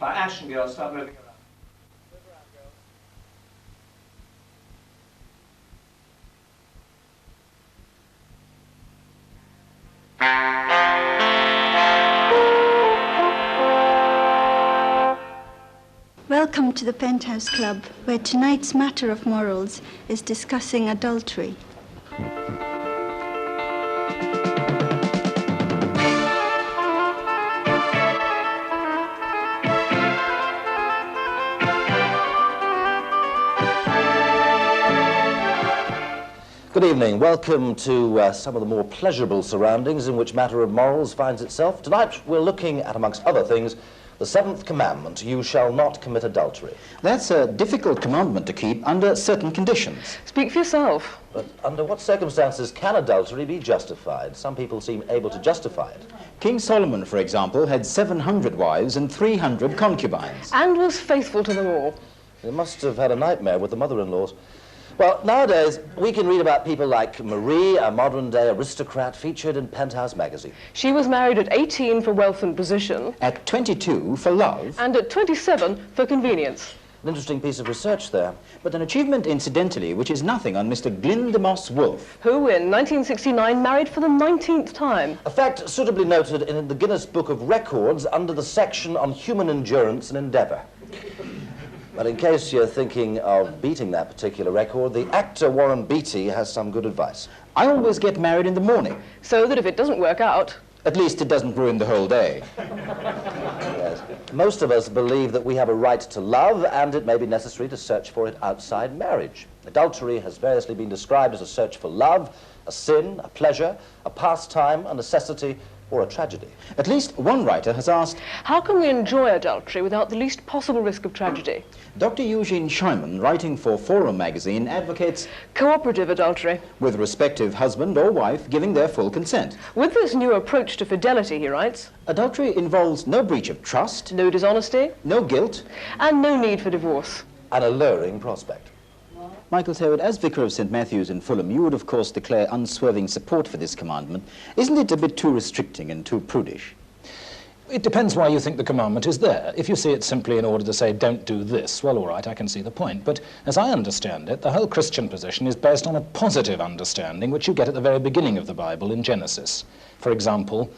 By action, girls, start moving around. Welcome to the Penthouse Club, where tonight's matter of morals is discussing adultery. Good evening. Welcome to some of the more pleasurable surroundings in which matter of morals finds itself. Tonight we're looking at, amongst other things, the seventh commandment, you shall not commit adultery. That's a difficult commandment to keep under certain conditions. Speak for yourself. But under what circumstances can adultery be justified? Some people seem able to justify it. King Solomon, for example, had 700 wives and 300 concubines. And was faithful to them all. They must have had a nightmare with the mother-in-laws. Well, nowadays, we can read about people like Marie, a modern-day aristocrat featured in Penthouse magazine. She was married at 18 for wealth and position. At 22 for love. And at 27 for convenience. An interesting piece of research there. But an achievement, incidentally, which is nothing on Mr. Glyndamos Wolfe, who in 1969 married for the 19th time. A fact suitably noted in the Guinness Book of Records under the section on human endurance and endeavour. But in case you're thinking of beating that particular record, the actor Warren Beatty has some good advice. I always get married in the morning. So that if it doesn't work out... At least it doesn't ruin the whole day. Yes. Most of us believe that we have a right to love, and it may be necessary to search for it outside marriage. Adultery has variously been described as a search for love, a sin, a pleasure, a pastime, a necessity, or a tragedy. At least one writer has asked, how can we enjoy adultery without the least possible risk of tragedy? Dr. Eugene Scheiman, writing for Forum magazine, advocates cooperative adultery, with respective husband or wife giving their full consent. With this new approach to fidelity, he writes, adultery involves no breach of trust, no dishonesty, no guilt, and no need for divorce. An alluring prospect. Michael Sherwood, as Vicar of St. Matthew's in Fulham, you would, of course, declare unswerving support for this commandment. Isn't it a bit too restricting and too prudish? It depends why you think the commandment is there. If you see it simply in order to say, don't do this, well, all right, I can see the point. But as I understand it, the whole Christian position is based on a positive understanding, which you get at the very beginning of the Bible in Genesis. For example,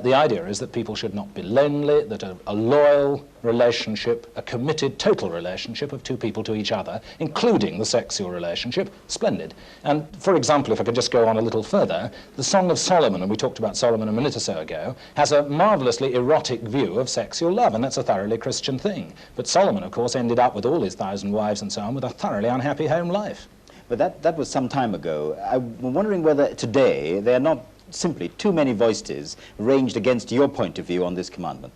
the idea is that people should not be lonely, that a loyal relationship, a committed total relationship of two people to each other, including the sexual relationship, splendid. And for example, if I could just go on a little further, the Song of Solomon, and we talked about Solomon a minute or so ago, has a marvelously erotic view of sexual love, and that's a thoroughly Christian thing. But Solomon, of course, ended up with all his 1,000 wives and so on with a thoroughly unhappy home life. But that was some time ago. I'm wondering whether today there are not simply too many voices ranged against your point of view on this commandment.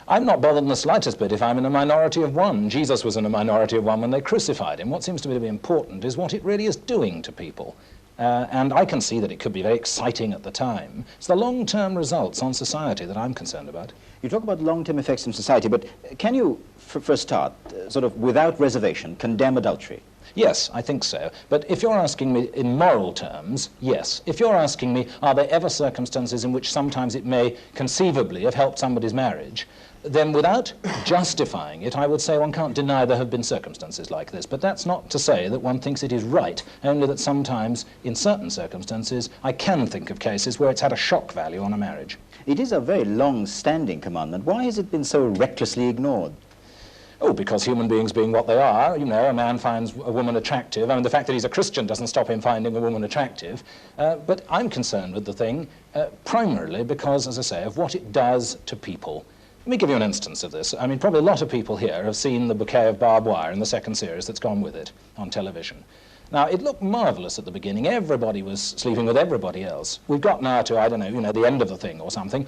I'm not bothered in the slightest bit if I'm in a minority of one. Jesus was in a minority of one when they crucified him. What seems to me to be important is what it really is doing to people. And I can see that it could be very exciting at the time. It's the long-term results on society that I'm concerned about. You talk about long-term effects on society, but can you, for a start, sort of without reservation, condemn adultery? Yes, I think so. But if you're asking me in moral terms, yes. If you're asking me, are there ever circumstances in which sometimes it may conceivably have helped somebody's marriage, then without justifying it, I would say one can't deny there have been circumstances like this. But that's not to say that one thinks it is right, only that sometimes, in certain circumstances, I can think of cases where it's had a shock value on a marriage. It is a very long-standing commandment. Why has it been so recklessly ignored? Oh, because human beings being what they are, you know, a man finds a woman attractive. I mean, the fact that he's a Christian doesn't stop him finding a woman attractive. But I'm concerned with the thing primarily because, as I say, of what it does to people. Let me give you an instance of this. I mean, probably a lot of people here have seen the bouquet of barbed wire in the second series that's gone with it on television. Now, it looked marvellous at the beginning. Everybody was sleeping with everybody else. We've got now to, I don't know, you know, the end of the thing or something.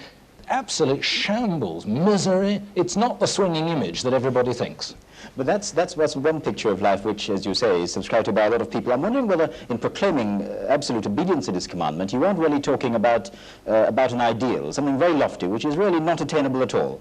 Absolute shambles, misery. It's not the swinging image that everybody thinks. But that's one picture of life which, as you say, is subscribed to by a lot of people. I'm wondering whether, in proclaiming absolute obedience to this commandment, you aren't really talking about an ideal, something very lofty, which is really not attainable at all.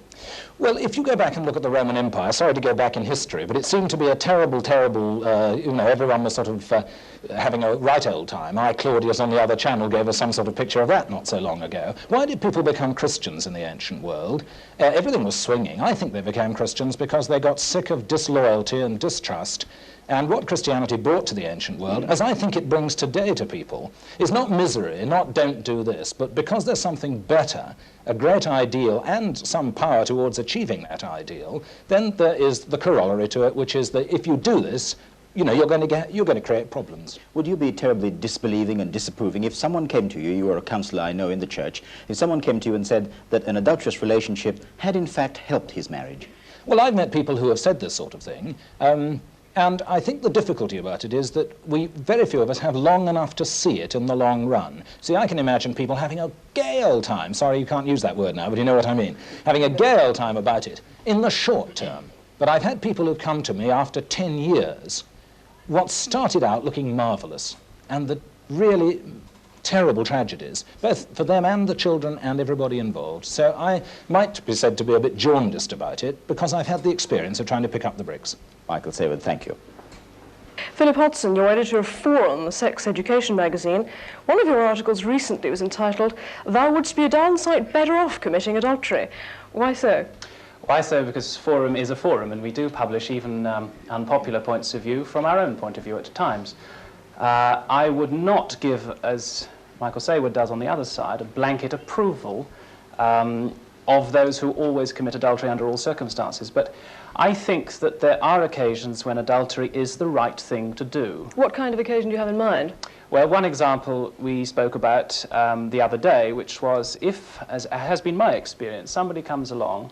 Well, if you go back and look at the Roman Empire, sorry to go back in history, but it seemed to be a terrible, terrible, everyone was sort of having a right old time. Claudius on the other channel gave us some sort of picture of that not so long ago. Why did people become Christians in the ancient world? Everything was swinging. I think they became Christians because they got sick of disloyalty and distrust. And what Christianity brought to the ancient world, as I think it brings today to people, is not misery, not don't do this, but because there's something better, a great ideal, and some power towards achieving that ideal, then there is the corollary to it, which is that if you do this, you're going to create problems. Would you be terribly disbelieving and disapproving if someone came to you, you were a counsellor, I know, in the church, if someone came to you and said that an adulterous relationship had in fact helped his marriage? Well, I've met people who have said this sort of thing, and I think the difficulty about it is that very few of us have long enough to see it in the long run. See, I can imagine people having a gay old time, sorry you can't use that word now, but you know what I mean, having a gay old time about it in the short term. But I've had people who've come to me after 10 years, what started out looking marvellous, and the really terrible tragedies, both for them and the children and everybody involved. So I might be said to be a bit jaundiced about it because I've had the experience of trying to pick up the bricks. Michael Saywood, thank you. Philip Hodson, you're editor of Forum, the sex education magazine. One of your articles recently was entitled, "Thou wouldst be a darn sight better off committing adultery." Why so? Why so? Because Forum is a forum, and we do publish even unpopular points of view from our own point of view at times. I would not give, as Michael Saywood does on the other side, a blanket approval of those who always commit adultery under all circumstances. But I think that there are occasions when adultery is the right thing to do. What kind of occasion do you have in mind? Well, one example we spoke about the other day, which was if, as has been my experience, somebody comes along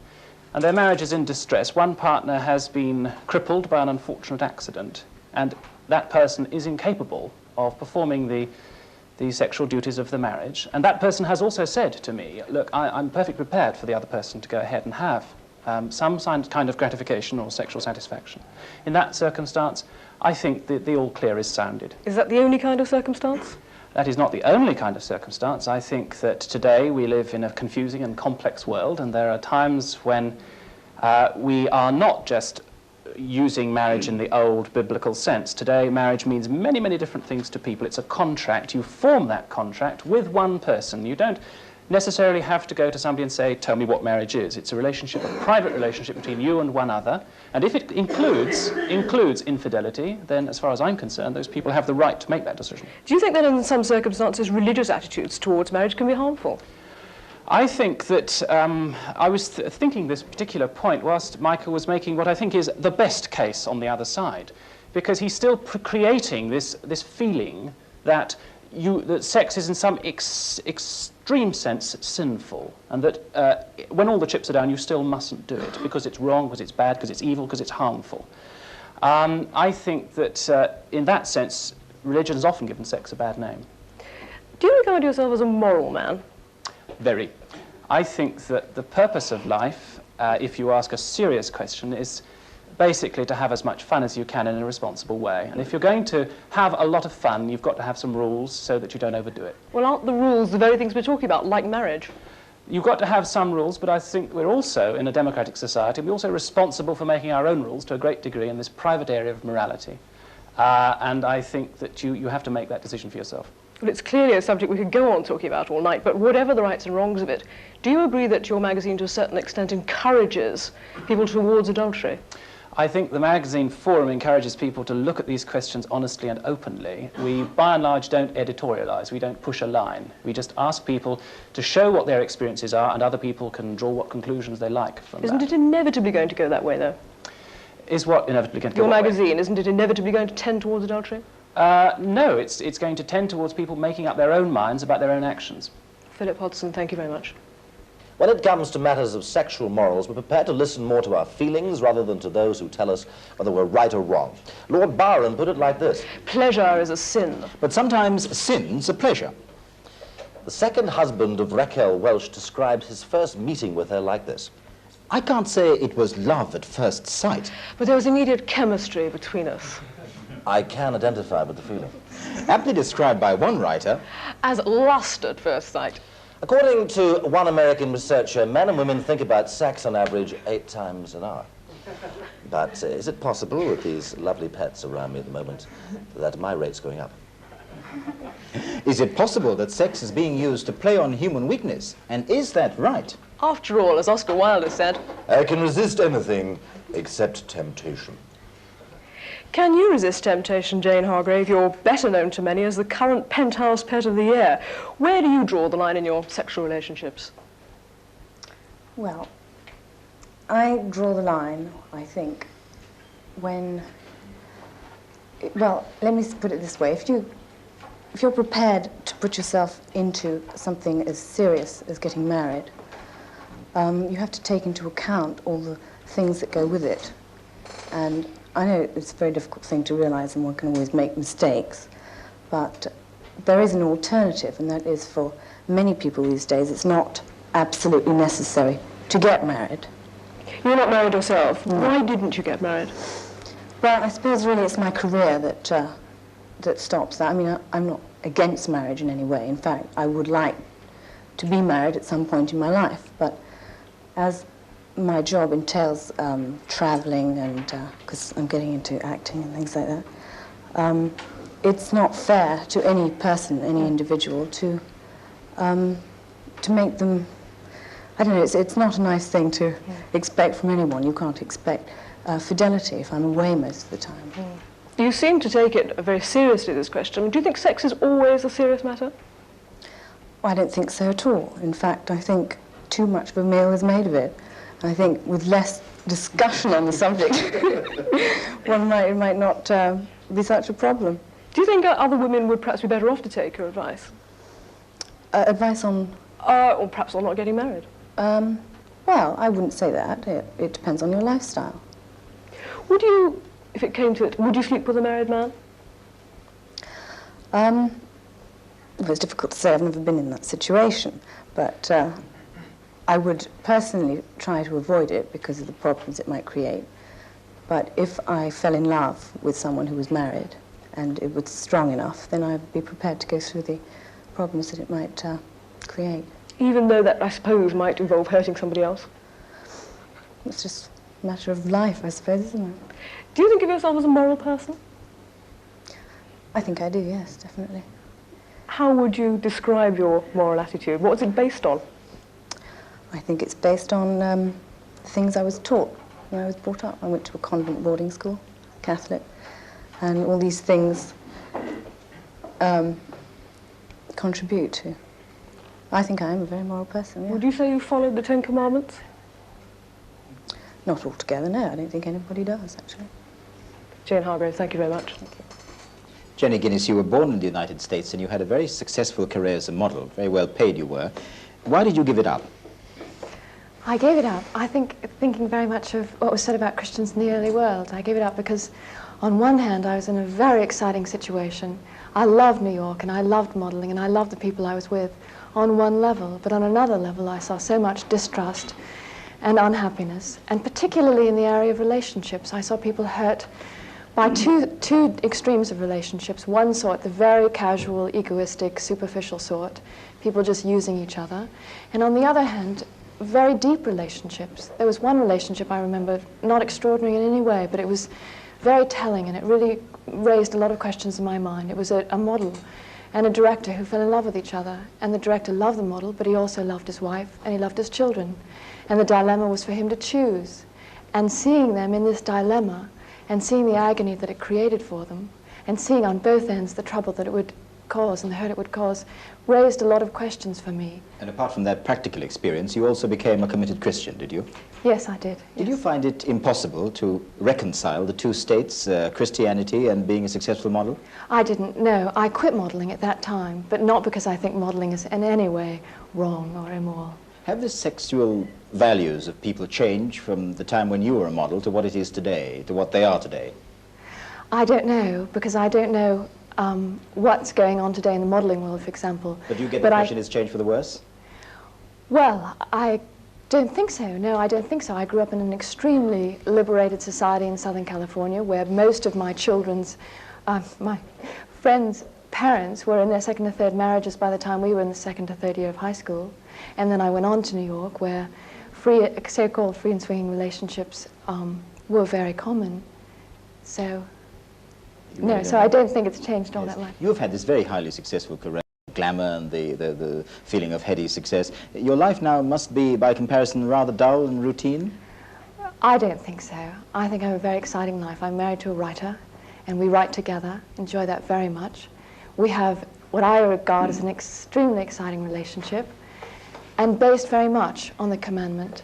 and their marriage is in distress, one partner has been crippled by an unfortunate accident, and that person is incapable of performing the sexual duties of the marriage. And that person has also said to me, look, I'm perfectly prepared for the other person to go ahead and have some kind of gratification or sexual satisfaction. In that circumstance, I think that the all clear is sounded. Is that the only kind of circumstance? That is not the only kind of circumstance. I think that today we live in a confusing and complex world, and there are times when we are not just using marriage in the old biblical sense. Today, marriage means many, many different things to people. It's a contract. You form that contract with one person. You don't necessarily have to go to somebody and say, tell me what marriage is. It's a relationship, a private relationship between you and one other. And if it includes infidelity, then as far as I'm concerned, those people have the right to make that decision. Do you think that in some circumstances religious attitudes towards marriage can be harmful? I think that I was thinking this particular point whilst Michael was making what I think is the best case on the other side, because he's still creating this feeling that sex is in some extreme sense sinful, and that when all the chips are down, you still mustn't do it because it's wrong, because it's bad, because it's evil, because it's harmful. I think that in that sense, religion has often given sex a bad name. Do you regard yourself as a moral man? Very. I think that the purpose of life, if you ask a serious question, is basically to have as much fun as you can in a responsible way. And if you're going to have a lot of fun, you've got to have some rules so that you don't overdo it. Well, aren't the rules the very things we're talking about, like marriage? You've got to have some rules, but I think we're also, in a democratic society, we're also responsible for making our own rules to a great degree in this private area of morality. And I think that you have to make that decision for yourself. Well, it's clearly a subject we could go on talking about all night, but whatever the rights and wrongs of it, do you agree that your magazine to a certain extent encourages people towards adultery? I think the magazine Forum encourages people to look at these questions honestly and openly. We, by and large, don't editorialise. We don't push a line. We just ask people to show what their experiences are, and other people can draw what conclusions they like from that. Isn't it inevitably going to go that way, though? Is what inevitably going to go Your that way? magazine, isn't it inevitably going to tend towards adultery? No, it's going to tend towards people making up their own minds about their own actions. Philip Hodson, thank you very much. When it comes to matters of sexual morals, we're prepared to listen more to our feelings rather than to those who tell us whether we're right or wrong. Lord Byron put it like this: Pleasure is a sin. But sometimes sin's a pleasure. The second husband of Raquel Welch described his first meeting with her like this: I can't say it was love at first sight. But there was immediate chemistry between us. I can identify with the feeling. Aptly described by one writer As lust at first sight. According to one American researcher, men and women think about sex on average 8 times an hour. But is it possible, with these lovely pets around me at the moment, that my rate's going up? Is it possible that sex is being used to play on human weakness? And is that right? After all, as Oscar Wilde said, I can resist anything except temptation. can you resist temptation, Jane Hargrave? You're better known to many as the current Penthouse Pet of the Year. Where do you draw the line in your sexual relationships? Well, I draw the line, I think, when... Well, let me put it this way. If you're prepared to put yourself into something as serious as getting married, you have to take into account all the things that go with it. And I know it's a very difficult thing to realize, and one can always make mistakes, but there is an alternative, and that is for many people these days, it's not absolutely necessary to get married. You're not married yourself. No. Why didn't you get married? Well, I suppose really it's my career that stops that. I mean, I'm not against marriage in any way. In fact, I would like to be married at some point in my life, but as my job entails traveling, and because I'm getting into acting and things like that, it's not fair to any person, any individual, to make them, I don't know, it's not a nice thing to expect from anyone. You can't expect fidelity if I'm away most of the time. You seem to take it very seriously, this question. Do you think sex is always a serious matter? Well, I don't think so at all. In fact, I think too much of a meal is made of it. I think with less discussion on the subject, it might not be such a problem. Do you think other women would perhaps be better off to take your advice? Advice on? Or perhaps on not getting married? Well, I wouldn't say that. It depends on your lifestyle. Would you, if it came to it, would you sleep with a married man? Well, it's difficult to say. I've never been in that situation, but I would personally try to avoid it because of the problems it might create. But if I fell in love with someone who was married and it was strong enough, then I'd be prepared to go through the problems that it might create. Even though that, I suppose, might involve hurting somebody else? It's just a matter of life, I suppose, isn't it? Do you think of yourself as a moral person? I think I do, yes, definitely. How would you describe your moral attitude? What is it based on? I think it's based on things I was taught when I was brought up. I went to a convent boarding school, Catholic, and all these things contribute to. I think I am a very moral person, yeah. Would you say you followed the 10 Commandments? Not altogether, no. I don't think anybody does, actually. Jane Hargrave, thank you very much. Thank you. Jenny Guinness, you were born in the United States and you had a very successful career as a model. Very well paid you were. Why did you give it up? I gave it up, I think, thinking very much of what was said about Christians in the early world. I gave it up because, on one hand, I was in a very exciting situation. I loved New York, and I loved modeling, and I loved the people I was with on one level. But on another level, I saw so much distrust and unhappiness, and particularly in the area of relationships. I saw people hurt by two extremes of relationships. One sort, the very casual, egoistic, superficial sort, people just using each other. And on the other hand, very deep relationships. There was one relationship I remember, not extraordinary in any way, but it was very telling, and it really raised a lot of questions in my mind. It was a model and a director who fell in love with each other, and the director loved the model, but he also loved his wife, and he loved his children. And the dilemma was for him to choose. And seeing them in this dilemma, and seeing the agony that it created for them, and seeing on both ends the trouble that it would cause and the hurt it would cause, raised a lot of questions for me. And apart from that practical experience, you also became a committed Christian, did you? Yes, I did. Did you find it impossible to reconcile the two states, Christianity and being a successful model? I didn't, no. I quit modeling at that time, but not because I think modeling is in any way wrong or immoral. Have the sexual values of people changed from the time when you were a model to what it is today, to what they are today? I don't know, because I don't know what's going on today in the modeling world, for example. But do you get the impression it's changed for the worse? Well, I Don't think so. No, I don't think so. I grew up in an extremely liberated society in Southern California where most of my my friends' parents were in their second or third marriages by the time we were in the second or third year of high school. And then I went on to New York where so-called free and swinging relationships were very common. So, no, so I don't think it's changed all that much. You've had this very highly successful career. Glamour and the feeling of heady success. Your life now must be, by comparison, rather dull and routine? I don't think so. I think I have a very exciting life. I'm married to a writer, and we write together, enjoy that very much. We have what I regard as an extremely exciting relationship, and based very much on the commandment,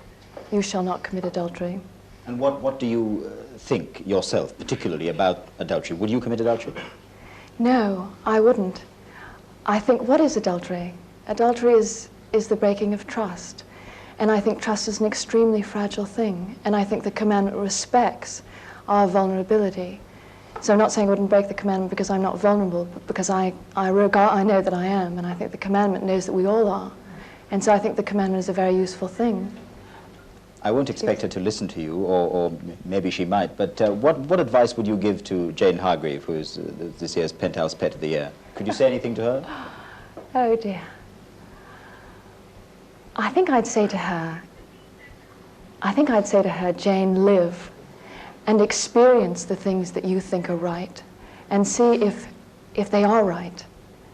you shall not commit adultery. And what do you think yourself, particularly about adultery? Would you commit adultery? No, I wouldn't. I think, what is adultery? Adultery is the breaking of trust. And I think trust is an extremely fragile thing. And I think the commandment respects our vulnerability. So I'm not saying I wouldn't break the commandment because I'm not vulnerable, but because I know that I am. And I think the commandment knows that we all are. And so I think the commandment is a very useful thing. I won't expect her to listen to you, or maybe she might, but what advice would you give to Jane Hargrave, who is this year's Penthouse Pet of the Year? Could you say anything to her? Oh dear. I think I'd say to her, Jane, live and experience the things that you think are right and see if they are right.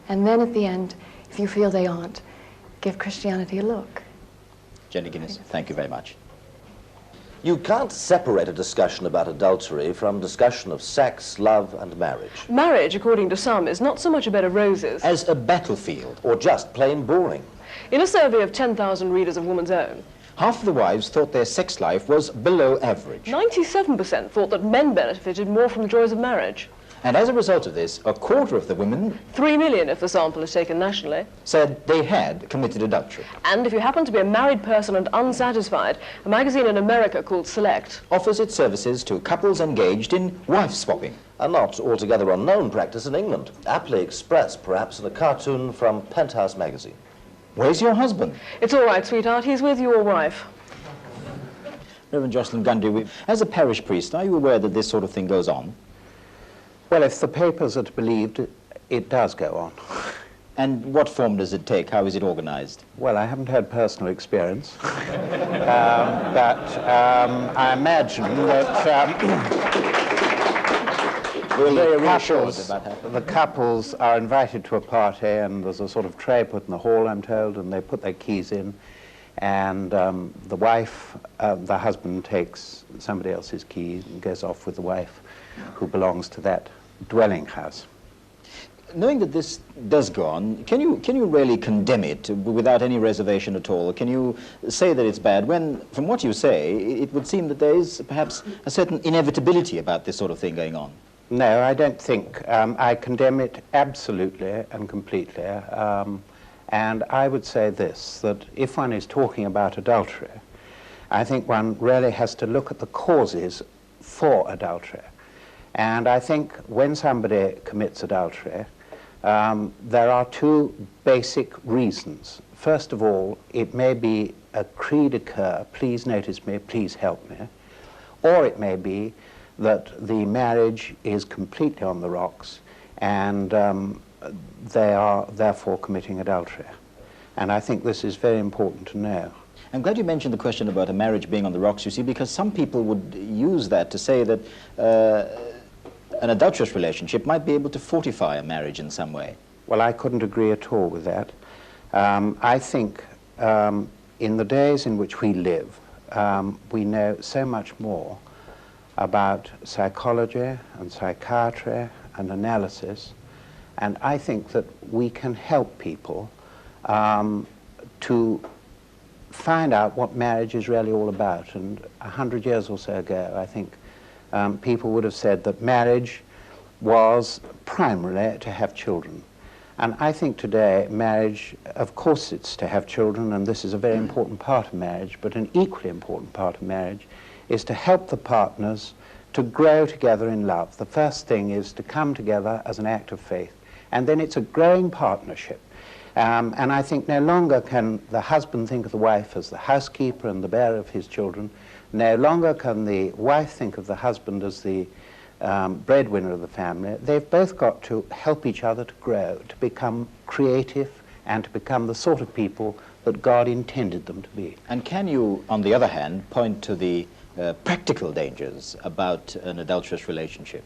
And then at the end, if you feel they aren't, give Christianity a look. Jenny Guinness, thank you very much. You can't separate a discussion about adultery from discussion of sex, love, and marriage. Marriage, according to some, is not so much a bed of roses as a battlefield. Or just plain boring. In a survey of 10,000 readers of Woman's Own, half of the wives thought their sex life was below average. 97% thought that men benefited more from the joys of marriage. And as a result of this, a quarter of the women, 3 million if the sample is taken nationally, said they had committed adultery. And if you happen to be a married person and unsatisfied, a magazine in America called Select offers its services to couples engaged in wife swapping. A not altogether unknown practice in England, aptly expressed perhaps in a cartoon from Penthouse magazine. Where's your husband? It's all right, sweetheart, he's with your wife. Reverend Jocelyn Gundry, as a parish priest, are you aware that this sort of thing goes on? Well, if the papers are to be believed, it does go on. And what form does it take? How is it organized? Well, I haven't had personal experience, but I imagine that the couples are invited to a party, and there's a sort of tray put in the hall, I'm told, and they put their keys in, and the husband takes somebody else's key and goes off with the wife, who belongs to that dwelling house. Knowing that this does go on, can you really condemn it without any reservation at all? Can you say that it's bad when, from what you say, it would seem that there is perhaps a certain inevitability about this sort of thing going on? No, I don't think. I condemn it absolutely and completely. And I would say this, that if one is talking about adultery, I think one really has to look at the causes for adultery. And I think when somebody commits adultery, there are two basic reasons. First of all, it may be a cri de coeur, please notice me, please help me, or it may be that the marriage is completely on the rocks and they are therefore committing adultery. And I think this is very important to know. I'm glad you mentioned the question about a marriage being on the rocks, you see, because some people would use that to say that an adulterous relationship might be able to fortify a marriage in some way. Well, I couldn't agree at all with that. I think in the days in which we live, we know so much more about psychology and psychiatry and analysis, and I think that we can help people to find out what marriage is really all about. And 100 years or so ago, I think people would have said that marriage was primarily to have children. And I think today marriage, of course it's to have children, and this is a very important part of marriage, but an equally important part of marriage is to help the partners to grow together in love. The first thing is to come together as an act of faith, and then it's a growing partnership. And I think no longer can the husband think of the wife as the housekeeper and the bearer of his children. No longer can the wife think of the husband as the breadwinner of the family. They've both got to help each other to grow, to become creative, and to become the sort of people that God intended them to be. And can you, on the other hand, point to the practical dangers about an adulterous relationship?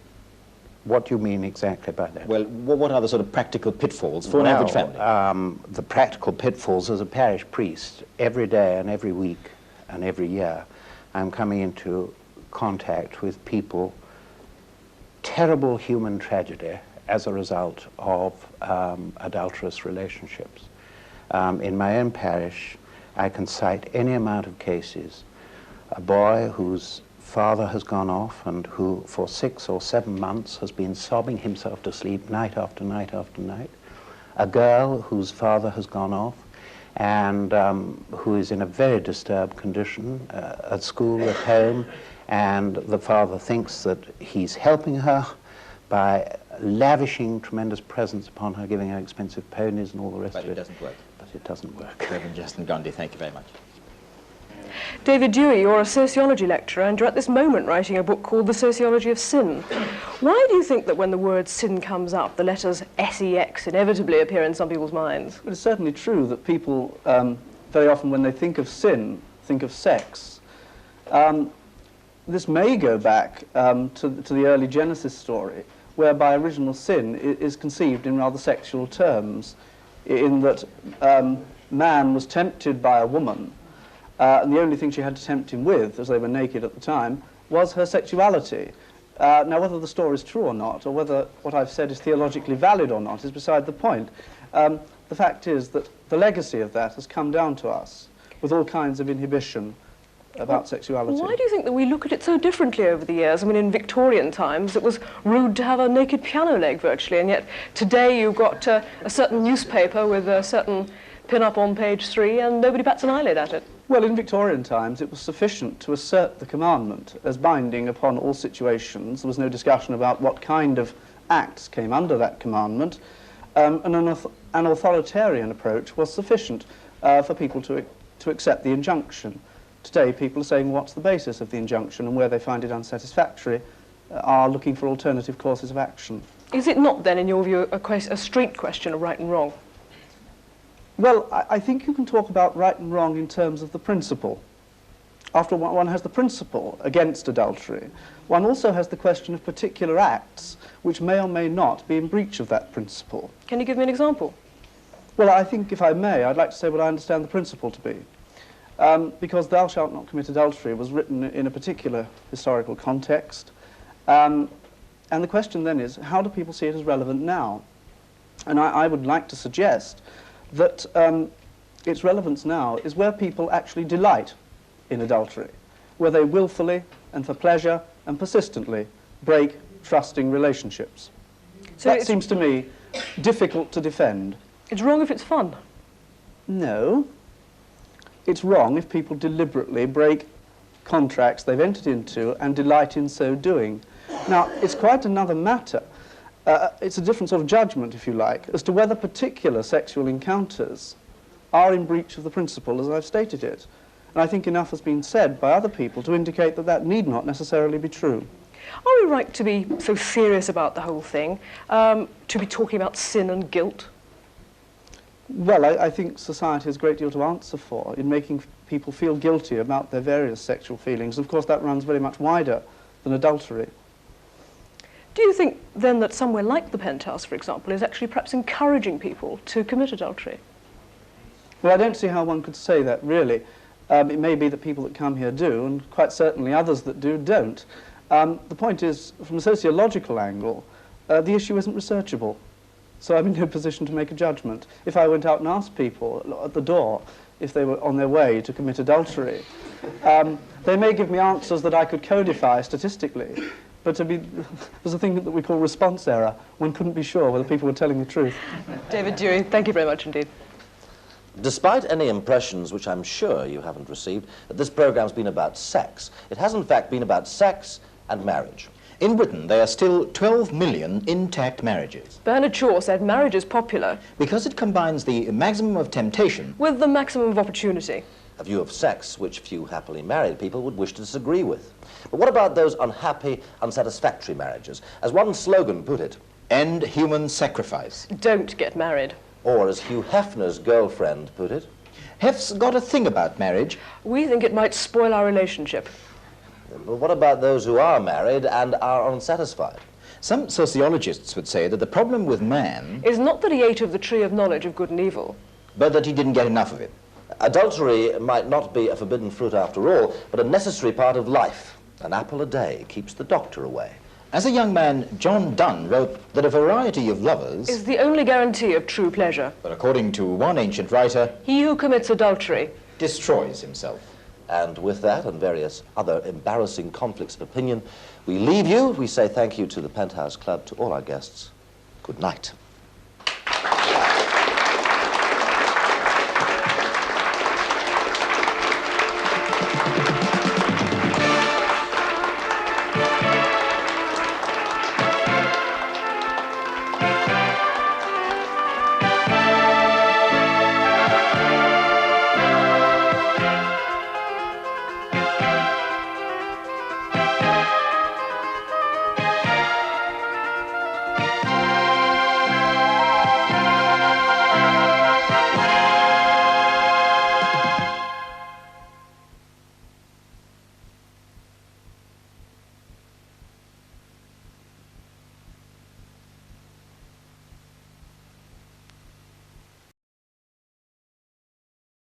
What do you mean exactly by that? Well, what are the sort of practical pitfalls for an average family? The practical pitfalls, as a parish priest, every day and every week and every year, I'm coming into contact with people, terrible human tragedy as a result of adulterous relationships. In my own parish, I can cite any amount of cases. A boy whose father has gone off and who for 6 or 7 months has been sobbing himself to sleep night after night after night. A girl whose father has gone off and who is in a very disturbed condition at school, at home, and the father thinks that he's helping her by lavishing tremendous presents upon her, giving her expensive ponies and all the rest of it. But it doesn't work. But it doesn't work. Reverend Justin Gandhi, thank you very much. David Dewey, you're a sociology lecturer and you're at this moment writing a book called The Sociology of Sin. Why do you think that when the word sin comes up, the letters SEX inevitably appear in some people's minds? Well, it's certainly true that people very often when they think of sin, think of sex. This may go back to the early Genesis story, whereby original sin is conceived in rather sexual terms, in that man was tempted by a woman, and the only thing she had to tempt him with, as they were naked at the time, was her sexuality. Now, whether the story is true or not, or whether what I've said is theologically valid or not, is beside the point. The fact is that the legacy of that has come down to us with all kinds of inhibition about sexuality. Why do you think that we look at it so differently over the years? I mean, in Victorian times, it was rude to have a naked piano leg, virtually, and yet today you've got a certain newspaper with a certain pin-up on page 3, and nobody bats an eyelid at it. Well, in Victorian times, it was sufficient to assert the commandment as binding upon all situations. There was no discussion about what kind of acts came under that commandment, and an authoritarian approach was sufficient for people to accept the injunction. Today, people are saying what's the basis of the injunction, and where they find it unsatisfactory are looking for alternative courses of action. Is it not, then, in your view, a street question of right and wrong? Well, I think you can talk about right and wrong in terms of the principle. After one has the principle against adultery, one also has the question of particular acts which may or may not be in breach of that principle. Can you give me an example? Well, I think, if I may, I'd like to say what I understand the principle to be. Because thou shalt not commit adultery was written in a particular historical context. And the question then is, how do people see it as relevant now? And I would like to suggest that its relevance now is where people actually delight in adultery, where they willfully and for pleasure and persistently break trusting relationships. So that seems to me difficult to defend. It's wrong if it's fun. No. It's wrong if people deliberately break contracts they've entered into and delight in so doing. Now, it's quite another matter. It's a different sort of judgment, if you like, as to whether particular sexual encounters are in breach of the principle as I've stated it. And I think enough has been said by other people to indicate that that need not necessarily be true. Are we right to be so serious about the whole thing, to be talking about sin and guilt? Well, I think society has a great deal to answer for in making people feel guilty about their various sexual feelings. Of course, that runs very much wider than adultery. Do you think, then, that somewhere like the Penthouse, for example, is actually perhaps encouraging people to commit adultery? Well, I don't see how one could say that, really. It may be that people that come here do, and quite certainly others that do, don't. The point is, from a sociological angle, the issue isn't researchable. So I'm in no position to make a judgment. If I went out and asked people at the door if they were on their way to commit adultery, they may give me answers that I could codify statistically, but there's a thing that we call response error. One couldn't be sure whether people were telling the truth. David Dewey, thank you very much indeed. Despite any impressions, which I'm sure you haven't received, that this program's been about sex, it has in fact been about sex and marriage. In Britain, there are still 12 million intact marriages. Bernard Shaw said marriage is popular Because it combines the maximum of temptation with the maximum of opportunity. A view of sex which few happily married people would wish to disagree with. But what about those unhappy, unsatisfactory marriages? As one slogan put it, end human sacrifice. Don't get married. or as Hugh Hefner's girlfriend put it, Hef's got a thing about marriage. We think it might spoil our relationship. but what about those who are married and are unsatisfied? Some sociologists would say that the problem with man Is not that he ate of the tree of knowledge of good and evil, but that he didn't get enough of it. Adultery might not be a forbidden fruit after all, but a necessary part of life. An apple a day keeps the doctor away. As a young man, John Donne wrote that a variety of lovers, is the only guarantee of true pleasure. but according to one ancient writer, He who commits adultery destroys himself. And with that and various other embarrassing conflicts of opinion, we leave you. We say thank you to the Penthouse Club, to all our guests. Good night.